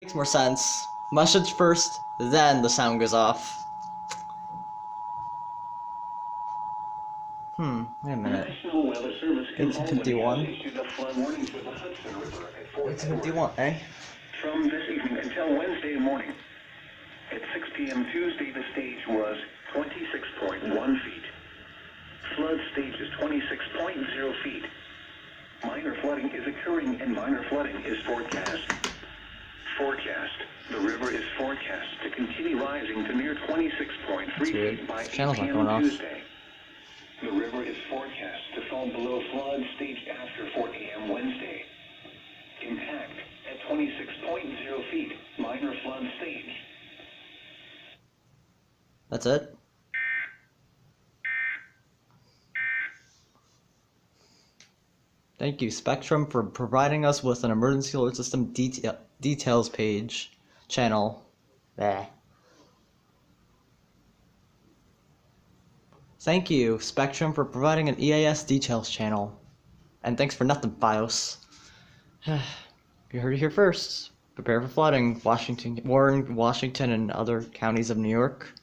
Makes more sense. Message first, then the sound goes off. Wait a minute. National Weather Service 1851. issued a flood warning for the Hudson River at 1851, eh? From this evening until Wednesday morning. At 6 p.m. Tuesday, the stage was 26.1 feet. Flood stage is 26.0 feet. Minor flooding is occurring and minor flooding is forecast. Forecast. The river is forecast to continue rising to near 26.3 feet by 8 p.m. Tuesday. The river is forecast to fall below flood stage after 4 a.m. Wednesday. Impact at 26.0 feet, minor flood stage. That's it? Thank you, Spectrum, for providing us with an emergency alert system details page channel. Bleh. Thank you, Spectrum, for providing an EAS Details channel. And thanks for nothing, BIOS. You heard it here first. Prepare for flooding. Warren, Washington, and other counties of New York.